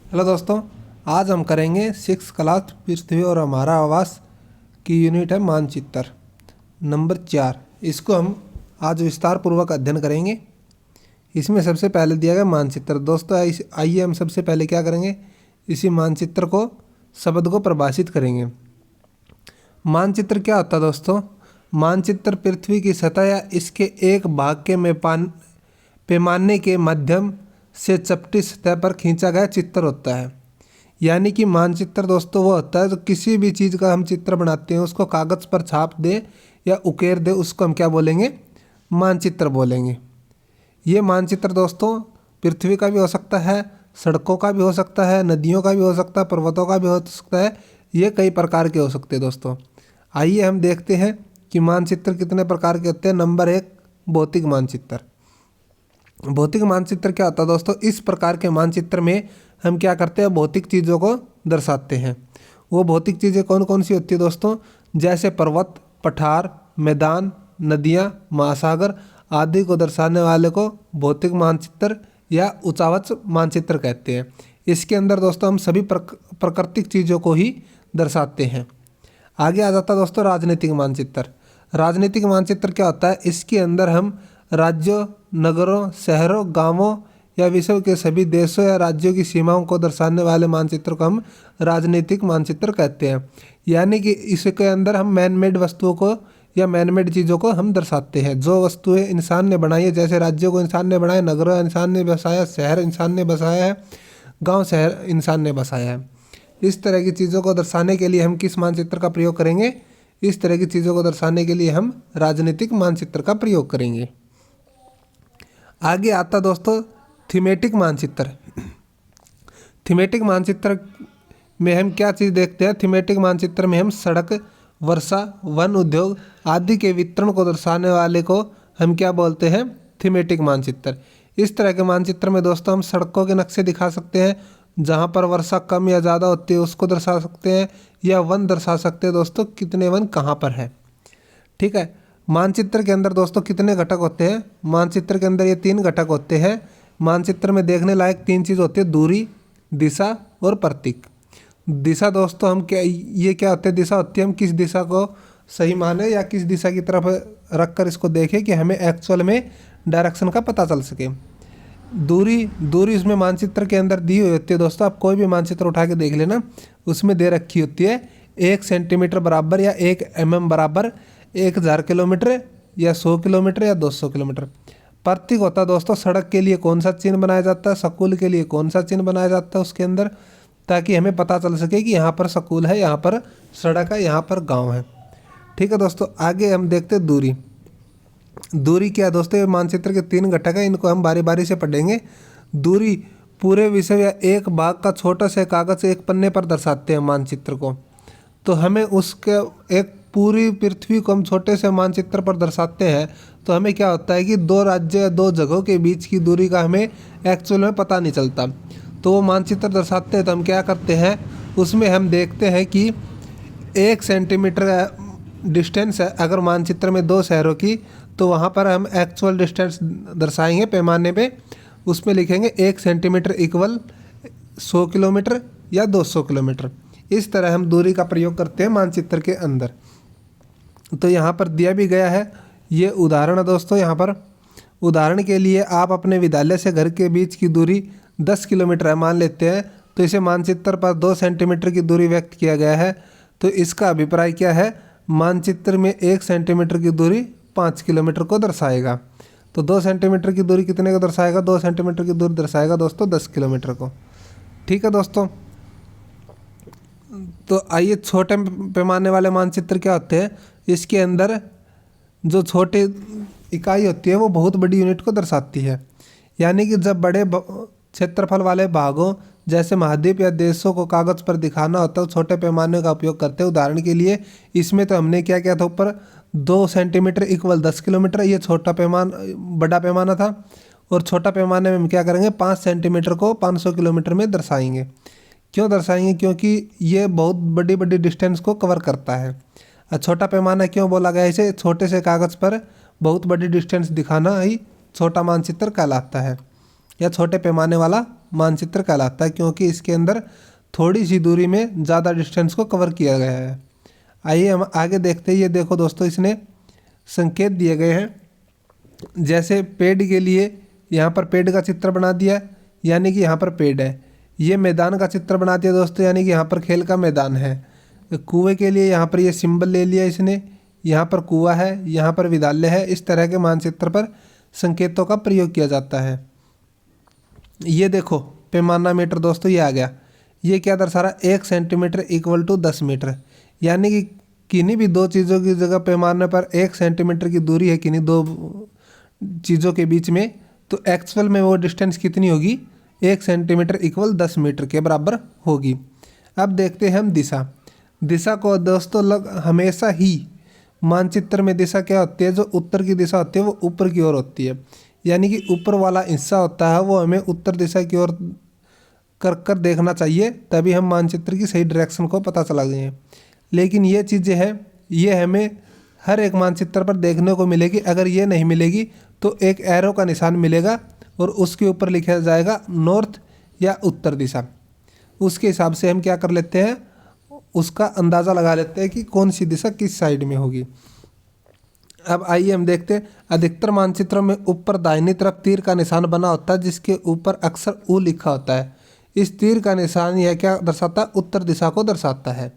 Hello दोस्तों, आज हम करेंगे 6 क्लास पृथ्वी और हमारा आवास की यूनिट है मानचित्र नंबर 4। इसको हम आज विस्तार पूर्वक अध्ययन करेंगे। इसमें सबसे पहले दिया गया मानचित्र। दोस्तों आइए हम सबसे पहले क्या करेंगे, इसी मानचित्र को शब्द को परिभाषित करेंगे। मानचित्र क्या होता है दोस्तों? मानचित्र पृथ्वी की सतह या इसके एक भाग के पैमाने के माध्यम से चपटी सतह पर खींचा गया चित्र होता है। यानी कि मानचित्र दोस्तों वो होता है, तो किसी भी चीज़ का हम चित्र बनाते हैं, उसको कागज़ पर छाप दे या उकेर दे, उसको हम क्या बोलेंगे? मानचित्र बोलेंगे। ये मानचित्र दोस्तों पृथ्वी का भी हो सकता है, सड़कों का भी हो सकता है, नदियों का भी हो सकता है, पर्वतों का भी हो सकता है। ये कई प्रकार के हो सकते हैं दोस्तों। आइए हम देखते हैं कि मानचित्र कितने प्रकार के होते हैं। नंबर 1, भौतिक मानचित्र। भौतिक मानचित्र क्या होता है दोस्तों? इस प्रकार के मानचित्र में हम क्या करते हैं, भौतिक चीज़ों को दर्शाते हैं। वो भौतिक चीज़ें कौन कौन सी होती है दोस्तों? जैसे पर्वत, पठार, मैदान, नदियाँ, महासागर आदि को दर्शाने वाले को भौतिक मानचित्र या उचावच मानचित्र कहते हैं। इसके अंदर दोस्तों हम सभी प्राकृतिक चीज़ों को ही दर्शाते हैं। आगे आ जाता है दोस्तों राजनीतिक मानचित्र। राजनीतिक मानचित्र क्या होता है? इसके अंदर हम राज्यों, नगरों, शहरों, गांवों या विश्व के सभी देशों या राज्यों की सीमाओं को दर्शाने वाले मानचित्र को हम राजनीतिक मानचित्र कहते हैं। यानी कि इसके अंदर हम मैन मेड वस्तुओं को या मैन मेड चीज़ों को हम दर्शाते हैं। जो वस्तुएं इंसान ने बनाई है, जैसे राज्यों को इंसान ने बनाया, नगरों इंसान ने बसाया, शहर इंसान ने बसाया है, गाँव शहर इंसान ने बसाया है। इस तरह की चीज़ों को दर्शाने के लिए हम किस मानचित्र का प्रयोग करेंगे? इस तरह की चीज़ों को दर्शाने के लिए हम राजनीतिक मानचित्र का प्रयोग करेंगे। आगे आता दोस्तों थीमेटिक मानचित्र। थीमेटिक मानचित्र में हम क्या चीज़ देखते हैं? थीमेटिक मानचित्र में हम सड़क, वर्षा, वन उद्योग आदि के वितरण को दर्शाने वाले को हम क्या बोलते हैं? थीमेटिक मानचित्र। इस तरह के मानचित्र में दोस्तों हम सड़कों के नक्शे दिखा सकते हैं, जहाँ पर वर्षा कम या ज़्यादा होती है उसको दर्शा सकते हैं, या वन दर्शा सकते हैं दोस्तों, कितने वन कहाँ पर है। ठीक है। मानचित्र के अंदर दोस्तों कितने घटक होते हैं? मानचित्र के अंदर ये 3 घटक होते हैं। मानचित्र में देखने लायक 3 चीज़ होती है, दूरी, दिशा और प्रतीक। दिशा दोस्तों हम ये क्या होते हैं? दिशा होती है हम किस दिशा को सही माने या किस दिशा की तरफ रख कर इसको देखें कि हमें एक्चुअल में डायरेक्शन का पता चल सके। दूरी उसमें मानचित्र के अंदर दी हुई होती है दोस्तों। आप कोई भी मानचित्र उठा के देख लेना, उसमें दे रखी होती है 1 सेंटीमीटर बराबर या 1 mm बराबर 1000 किलोमीटर या 100 किलोमीटर या 200 किलोमीटर। प्रतीक होता है दोस्तों सड़क के लिए कौन सा चिन्ह बनाया जाता है, स्कूल के लिए कौन सा चिन्ह बनाया जाता है उसके अंदर, ताकि हमें पता चल सके कि यहाँ पर स्कूल है, यहाँ पर सड़क है, यहाँ पर गांव है। ठीक है दोस्तों। आगे हम देखते हैं दूरी। दूरी क्या है दोस्तों? ये मानचित्र के 3 घटक हैं, इनको हम बारी बारी से पढ़ेंगे। दूरी पूरे विषय या एक भाग का छोटा सा कागज एक पन्ने पर दर्शाते हैं मानचित्र को। तो हमें उसके एक पूरी पृथ्वी को हम छोटे से मानचित्र पर दर्शाते हैं, तो हमें क्या होता है कि 2 राज्य या 2 जगहों के बीच की दूरी का हमें एक्चुअल में पता नहीं चलता। तो वो मानचित्र दर्शाते हैं तो हम क्या करते हैं, उसमें हम देखते हैं कि 1 सेंटीमीटर डिस्टेंस है अगर मानचित्र में 2 शहरों की, तो वहाँ पर हम एक्चुअल डिस्टेंस दर्शाएंगे पैमाने पे। उसमें लिखेंगे 1 सेंटीमीटर इक्वल 100 किलोमीटर या 200 किलोमीटर। इस तरह हम दूरी का प्रयोग करते हैं मानचित्र के अंदर। तो यहाँ पर दिया भी गया है, ये उदाहरण है दोस्तों। यहाँ पर उदाहरण के लिए आप अपने विद्यालय से घर के बीच की दूरी 10 किलोमीटर है मान लेते हैं, तो इसे मानचित्र पर 2 सेंटीमीटर की दूरी व्यक्त किया गया है। तो इसका अभिप्राय क्या है? मानचित्र में 1 सेंटीमीटर की दूरी 5 किलोमीटर को दर्शाएगा। तो 2 सेंटीमीटर की दूरी कितने को दर्शाएगा? 2 सेंटीमीटर की दूरी दर्शाएगा दोस्तों 10 किलोमीटर को। ठीक है दोस्तों। तो आइए छोटे पैमाने वाले मानचित्र क्या होते हैं? इसके अंदर जो छोटी इकाई होती है वो बहुत बड़ी यूनिट को दर्शाती है। यानी कि जब बड़े क्षेत्रफल वाले भागों जैसे महाद्वीप या देशों को कागज़ पर दिखाना होता है तो छोटे पैमाने का उपयोग करते हैं। उदाहरण के लिए इसमें तो हमने क्या किया था, ऊपर 2 सेंटीमीटर इक्वल 10 किलोमीटर, ये बड़ा पैमाना था। और छोटा पैमाने में हम क्या करेंगे, 5 सेंटीमीटर को 500 किलोमीटर में दर्शाएंगे। क्यों दर्शाएंगे? क्योंकि ये बहुत बड़ी बड़ी डिस्टेंस को कवर करता है। छोटा पैमाना क्यों बोला गया इसे? छोटे से कागज़ पर बहुत बड़ी डिस्टेंस दिखाना ही छोटा मानचित्र कहलाता है। या छोटे पैमाने वाला मानचित्र कहलाता है, क्योंकि इसके अंदर थोड़ी सी दूरी में ज़्यादा डिस्टेंस को कवर किया गया है। आइए हम आगे देखते हैं। ये देखो दोस्तों, इसने संकेत दिए गए हैं। जैसे पेड़ के लिए यहाँ पर पेड़ का चित्र बना दिया, यानी कि यहाँ पर पेड़ है। ये मैदान का चित्र बना दिया दोस्तों, यानी कि यहाँ पर खेल का मैदान है। कुएं के लिए यहाँ पर ये सिंबल ले लिया इसने, यहाँ पर कुआं है, यहाँ पर विद्यालय है। इस तरह के मानचित्र पर संकेतों का प्रयोग किया जाता है। ये देखो पैमाना मीटर दोस्तों, ये आ गया। ये क्या दर्शा रहा है? 1 सेंटीमीटर इक्वल टू 10 मीटर, यानी कि किन्हीं भी दो चीज़ों की जगह पैमाने पर 1 सेंटीमीटर की दूरी है किन्हीं दो चीज़ों के बीच में, तो एक्चुअल में वो डिस्टेंस कितनी होगी? 1 सेंटीमीटर इक्वल 10 मीटर के बराबर होगी। अब देखते हैं हम दिशा। दिशा को दोस्तों हमेशा ही मानचित्र में दिशा क्या होती है? जो उत्तर की दिशा होती है वो ऊपर की ओर होती है, यानी कि ऊपर वाला हिस्सा होता है वो हमें उत्तर दिशा की ओर कर देखना चाहिए, तभी हम मानचित्र की सही डायरेक्शन को पता चला गए। लेकिन ये चीज़ें हैं, ये हमें हर एक मानचित्र पर देखने को मिलेगी। अगर ये नहीं मिलेगी तो एक एरो का निशान मिलेगा और उसके ऊपर लिखा जाएगा नॉर्थ या उत्तर दिशा। उसके हिसाब से हम क्या कर लेते हैं, उसका अंदाज़ा लगा लेते हैं कि कौन सी दिशा किस साइड में होगी। अब आइए हम देखते हैं। अधिकतर मानचित्रों में ऊपर दाहिनी तरफ तीर का निशान बना होता है, जिसके ऊपर अक्सर U लिखा होता है। इस तीर का निशान यह क्या दर्शाता है? उत्तर दिशा को दर्शाता है।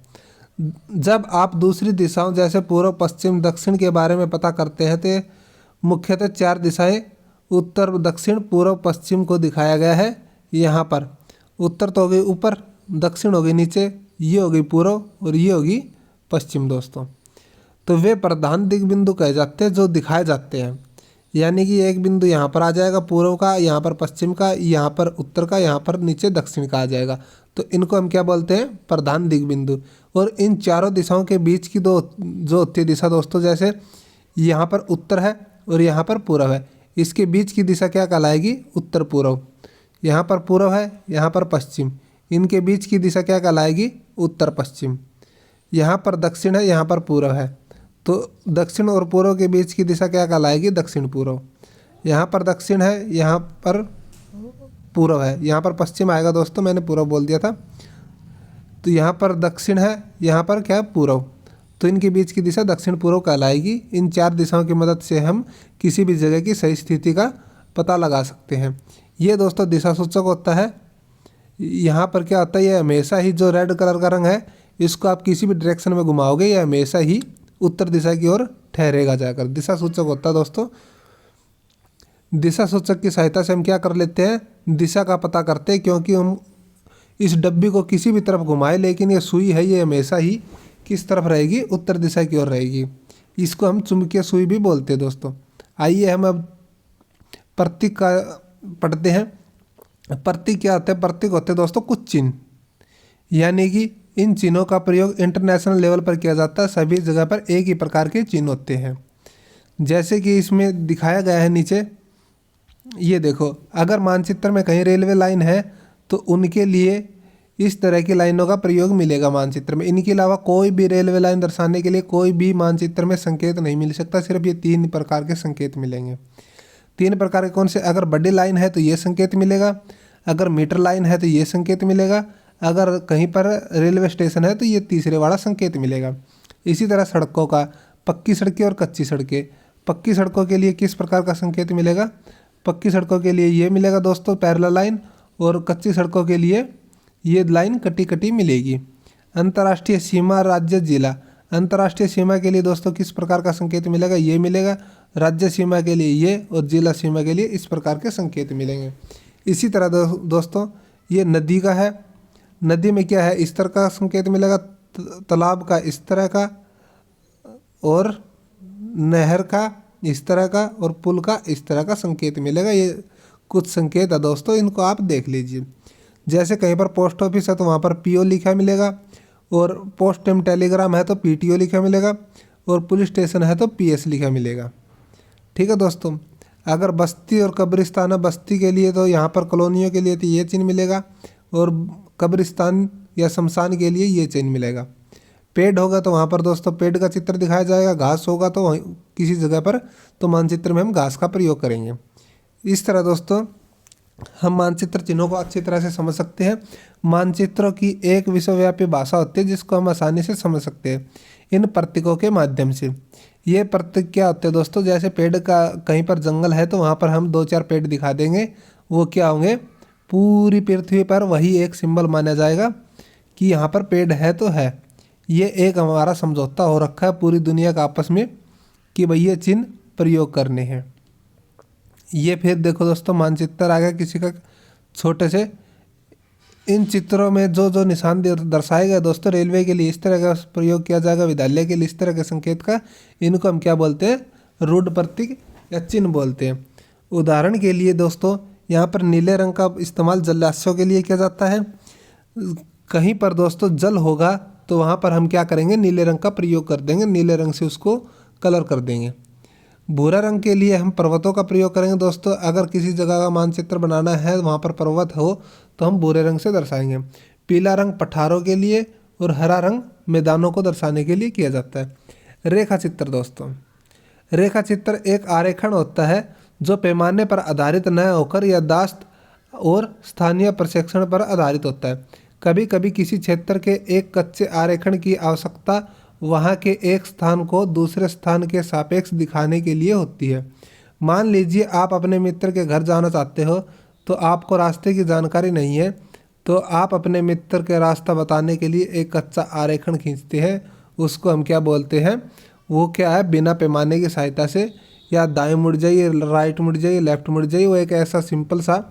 जब आप दूसरी दिशाओं जैसे पूर्व, पश्चिम, दक्षिण के बारे में पता करते हैं तो मुख्यतः 4 दिशाएं उत्तर, दक्षिण, पूर्व, पश्चिम को दिखाया गया है। यहाँ पर उत्तर तो हो गई ऊपर, दक्षिण हो गई नीचे, ये होगी पूर्व और ये होगी पश्चिम दोस्तों। तो वे प्रधान दिग बिंदु कहे जाते हैं जो दिखाए जाते हैं, यानी कि एक बिंदु यहाँ पर आ जाएगा पूर्व का, यहाँ पर पश्चिम का, यहाँ पर उत्तर का, यहाँ पर नीचे दक्षिण का आ जाएगा। तो इनको हम क्या बोलते हैं? प्रधान दिग बिंदु। और इन चारों दिशाओं के बीच की दो जो होती है दिशा दोस्तों, जैसे यहाँ पर उत्तर है और यहाँ पर पूर्व है, इसके बीच की दिशा क्या कहलाएगी? उत्तर पूर्व। यहाँ पर पूर्व है, यहाँ पर पश्चिम, इनके बीच की दिशा क्या कहलाएगी? उत्तर पश्चिम। यहाँ पर दक्षिण है, यहाँ पर पूर्व है, तो दक्षिण और पूर्व के बीच की दिशा क्या कहलाएगी? दक्षिण पूर्व। यहाँ पर दक्षिण है, यहाँ पर पूर्व है, यहाँ पर पश्चिम आएगा दोस्तों, मैंने पूर्व बोल दिया था। तो यहाँ पर दक्षिण है, यहाँ पर क्या? पूर्व। तो इनके बीच की दिशा दक्षिण पूर्व कहलाएगी। इन 4 दिशाओं की मदद से हम किसी भी जगह की सही स्थिति का पता लगा सकते हैं। ये दोस्तों दिशा सूचक होता है। यहाँ पर क्या होता है? ये हमेशा ही जो रेड कलर का रंग है, इसको आप किसी भी डायरेक्शन में घुमाओगे ये हमेशा ही उत्तर दिशा की ओर ठहरेगा जाकर। दिशा सूचक होता है दोस्तों। दिशा सूचक की सहायता से हम क्या कर लेते हैं? दिशा का पता करते हैं, क्योंकि हम इस डब्बी को किसी भी तरफ घुमाए, लेकिन ये सुई है ये हमेशा ही किस तरफ रहेगी? उत्तर दिशा की ओर रहेगी। इसको हम चुंबकीय सुई भी बोलते हैं दोस्तों। आइए हम अब प्रतीक का पढ़ते हैं। प्रतीक क्या होते हैं? प्रतीक होते हैं दोस्तों कुछ चिन्ह, यानी कि इन चिन्हों का प्रयोग इंटरनेशनल लेवल पर किया जाता है। सभी जगह पर एक ही प्रकार के चिन्ह होते हैं, जैसे कि इसमें दिखाया गया है नीचे। ये देखो, अगर मानचित्र में कहीं रेलवे लाइन है तो उनके लिए इस तरह की लाइनों का प्रयोग मिलेगा मानचित्र में। इनके अलावा कोई भी रेलवे लाइन दर्शाने के लिए कोई भी मानचित्र में संकेत नहीं मिल सकता। सिर्फ ये 3 प्रकार के संकेत मिलेंगे। 3 प्रकार के कौन से? अगर बड़ी लाइन है तो ये संकेत मिलेगा, अगर मीटर लाइन है तो ये संकेत मिलेगा, अगर कहीं पर रेलवे स्टेशन है तो ये तीसरे वाला संकेत मिलेगा। इसी तरह सड़कों का, पक्की सड़कें और कच्ची सड़कें। पक्की सड़कों के लिए किस प्रकार का संकेत मिलेगा? पक्की सड़कों के लिए ये मिलेगा दोस्तों पैरेलल लाइन, और कच्ची सड़कों के लिए ये लाइन कटी कटी मिलेगी। अंतर्राष्ट्रीय सीमा, राज्य, जिला। अंतर्राष्ट्रीय सीमा के लिए दोस्तों किस प्रकार का संकेत मिलेगा? ये मिलेगा। राज्य सीमा के लिए ये, और जिला सीमा के लिए इस प्रकार के संकेत मिलेंगे। इसी तरह दोस्तों ये नदी का है, नदी में क्या है? इस तरह का संकेत मिलेगा, तालाब का इस तरह का, और नहर का इस तरह का, और पुल का इस तरह का संकेत मिलेगा। ये कुछ संकेत है दोस्तों, इनको आप देख लीजिए। जैसे कहीं पर पोस्ट ऑफिस है तो वहाँ पर PO लिखा मिलेगा, और पोस्ट एवं टेलीग्राम है तो PTO लिखा मिलेगा, और पुलिस स्टेशन है तो PS लिखा मिलेगा। ठीक है दोस्तों। अगर बस्ती और कब्रिस्तान है, बस्ती के लिए तो यहाँ पर कॉलोनियों के लिए तो ये चिन्ह मिलेगा, और कब्रिस्तान या शमशान के लिए ये चिन्ह मिलेगा। पेड़ होगा तो वहाँ पर दोस्तों पेड़ का चित्र दिखाया जाएगा, घास होगा तो किसी जगह पर तो मानचित्र में हम घास का प्रयोग करेंगे। इस तरह दोस्तों हम मानचित्र चिन्हों को अच्छी तरह से समझ सकते हैं। मानचित्रों की एक विश्वव्यापी भाषा होती है जिसको हम आसानी से समझ सकते हैं इन प्रतीकों के माध्यम से। ये प्रतीक क्या होते हैं दोस्तों, जैसे पेड़ का कहीं पर जंगल है तो वहाँ पर हम 2-4 पेड़ दिखा देंगे, वो क्या होंगे, पूरी पृथ्वी पर वही एक सिंबल माना जाएगा कि यहाँ पर पेड़ है तो है। ये एक हमारा समझौता हो रखा है पूरी दुनिया का आपस में कि भाई ये चिन्ह प्रयोग करने हैं। ये फिर देखो दोस्तों मानचित्र आ गया किसी का छोटे से। इन चित्रों में जो जो निशान दर्शाए गए दोस्तों, रेलवे के लिए इस तरह का प्रयोग किया जाएगा, विद्यालय के लिए इस तरह के संकेत का, इनको हम क्या बोलते हैं, रूढ़ प्रतीक या चिन्ह बोलते हैं। उदाहरण के लिए दोस्तों यहाँ पर नीले रंग का इस्तेमाल जलाशयों के लिए किया जाता है। कहीं पर दोस्तों जल होगा तो वहाँ पर हम क्या करेंगे, नीले रंग का प्रयोग कर देंगे, नीले रंग से उसको कलर कर देंगे। भूरा रंग के लिए हम पर्वतों का प्रयोग करेंगे दोस्तों। अगर किसी जगह का मानचित्र बनाना है वहाँ पर पर्वत हो तो हम भूरे रंग से दर्शाएंगे। पीला रंग पठारों के लिए और हरा रंग मैदानों को दर्शाने के लिए किया जाता है। रेखा चित्र दोस्तों, रेखा चित्र एक आरेखन होता है जो पैमाने पर आधारित न होकर याददाश्त और स्थानीय प्रशिक्षण पर आधारित होता है। कभी कभी किसी क्षेत्र के एक कच्चे आरेखन की आवश्यकता वहाँ के एक स्थान को दूसरे स्थान के सापेक्ष दिखाने के लिए होती है। मान लीजिए आप अपने मित्र के घर जाना चाहते हो तो आपको रास्ते की जानकारी नहीं है, तो आप अपने मित्र के रास्ता बताने के लिए एक कच्चा आरेखन खींचते हैं। उसको हम क्या बोलते हैं, वो क्या है, बिना पैमाने की सहायता से या दाएं मुड़ जाइए, राइट मुड़ जाइए, लेफ्ट मुड़ जाइए, वो एक ऐसा सिंपल सा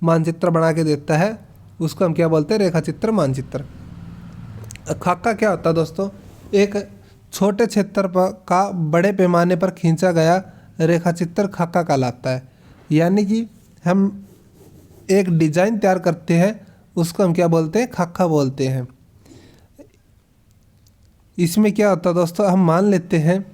मानचित्र बना के देता है। उसको हम क्या बोलते हैं, रेखा चित्र, मानचित्र। खाका क्या होता है दोस्तों, एक छोटे क्षेत्र पर का बड़े पैमाने पर खींचा गया रेखा चित्र खाका कहलाता है। यानी कि हम एक डिजाइन तैयार करते हैं, उसको हम क्या बोलते हैं, खाका बोलते हैं। इसमें क्या होता है दोस्तों, हम मान लेते हैं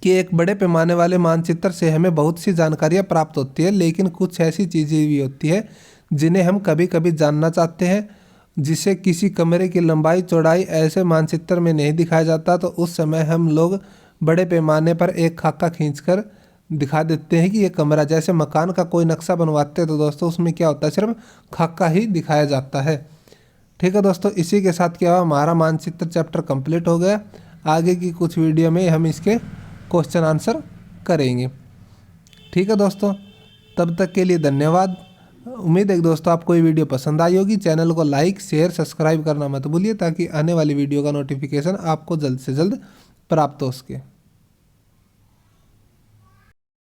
कि एक बड़े पैमाने वाले मानचित्र से हमें बहुत सी जानकारियाँ प्राप्त होती है, लेकिन कुछ ऐसी चीज़ें भी होती है जिन्हें हम कभी कभी जानना चाहते हैं, जिसे किसी कमरे की लंबाई चौड़ाई ऐसे मानचित्र में नहीं दिखाया जाता। तो उस समय हम लोग बड़े पैमाने पर एक खाका खींचकर दिखा देते हैं कि ये कमरा, जैसे मकान का कोई नक्शा बनवाते हैं तो दोस्तों उसमें क्या होता है, सिर्फ खाका ही दिखाया जाता है। ठीक है दोस्तों, इसी के साथ क्या हुआ, हमारा मानचित्र चैप्टर कंप्लीट हो गया। आगे की कुछ वीडियो में हम इसके क्वेश्चन आंसर करेंगे। ठीक है दोस्तों, तब तक के लिए धन्यवाद। उम्मीद है कि दोस्तों आपको ये वीडियो पसंद आई होगी। चैनल को लाइक, शेयर, सब्सक्राइब करना मत भूलिए ताकि आने वाली वीडियो का नोटिफिकेशन आपको जल्द से जल्द प्राप्त हो सके।